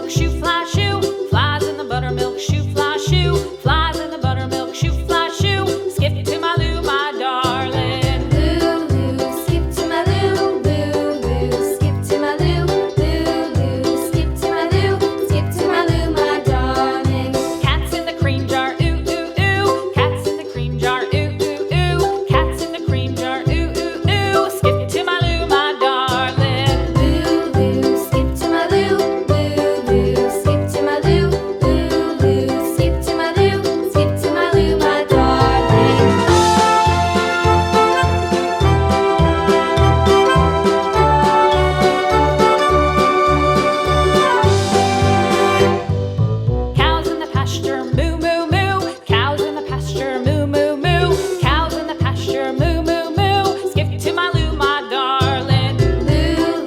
buttermilk shoe, fly shoe. Flies in the buttermilk shoe, fly shoe. Flies in the buttermilk shoe, fly shoe. Skip to my Lou, my darling. Lou, skip to my Lou, Lou, skip to my Lou, Lou, skip to my Lou, skip to my Lou, my darling. Cats in the cream jar, ooh, ooh, ooh. Cats in the cream jar, ooh, ooh, ooh. Cats in the cream jar, ooh, ooh, ooh. Skip to my Lou, my darling. Lou, skip to my Lou, Lou, skip to my Lou, Lou, skip to my Lou, skip to my Lou, my darling. Cows in the pasture, moo, moo, moo. Cows in the pasture, moo, moo, moo. Cows in the pasture, moo, moo, moo. Skip to my Lou, my darling. Lou,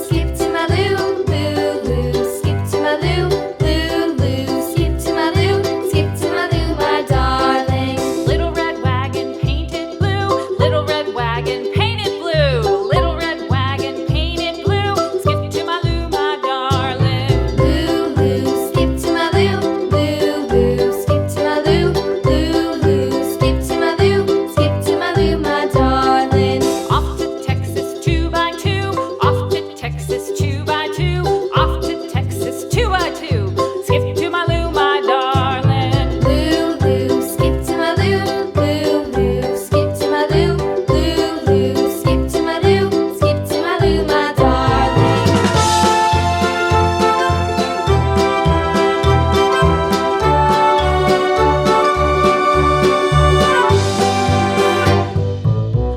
skip to my Lou, Lou, skip to my Lou, Lou, skip to my Lou, skip to my Lou, my darling. Little red wagon painted blue. Little red wagon painted blue. Little red wagon painted blue. Skip to my Lou, my darling. Lou, skip to my Lou, Lou, skip to my Lou, Lou, skip to my Lou, skip to my Lou, my darling. Off to Texas 2x2. Off to Texas 2x2. Off to Texas 2x2. Skip to my Lou, my darling. Lou, skip to my Lou, Lou, skip to my Lou, Lou, skip to my Lou, skip to my Lou, my darling.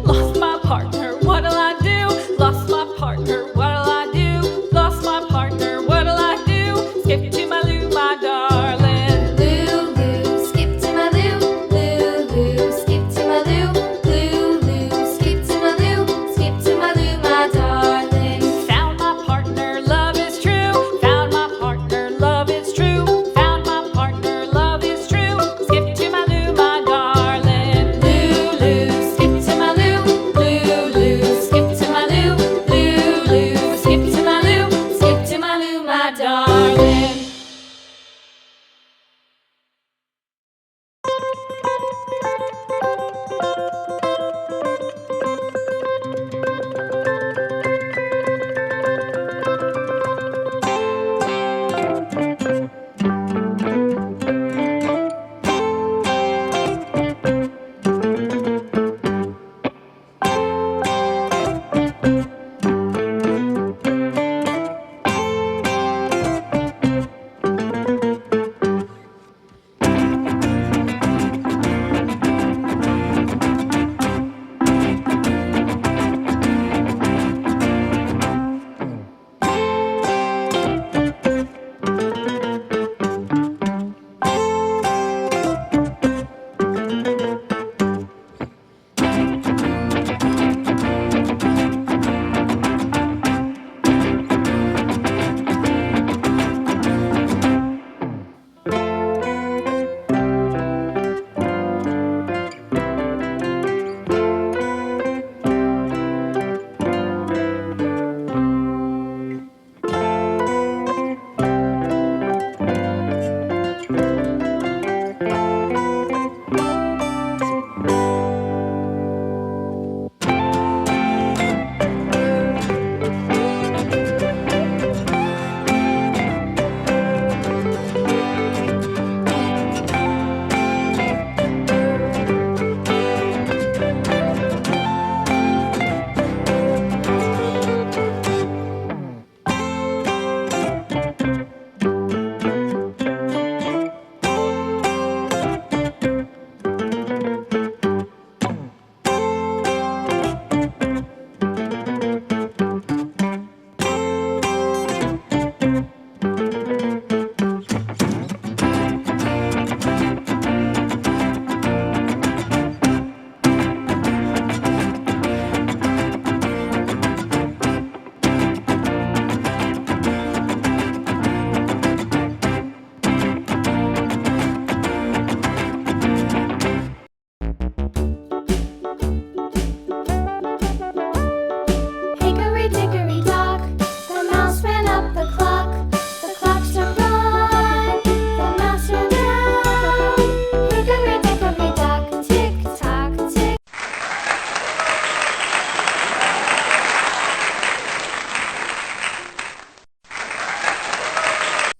Lost my partner, what'll I do? Lost my partner, what'll I do? Lost my partner, what'll I do? Skip to my Lou, my darling. Lou, skip to my Lou, Lou, skip to my Lou, Lou, skip to my Lou, skip to my Lou, my darling. Found my partner, love is true. Found my partner, love is true. Found my partner, love is true. Skip to my Lou, my darling. Lou, skip to my Lou, Lou, skip to my Lou, Lou, skip to my Lou, skip to my Lou, my darling.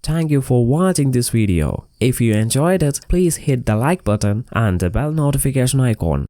Thank you for watching this video. If you enjoyed it, please hit the like button and the bell notification icon.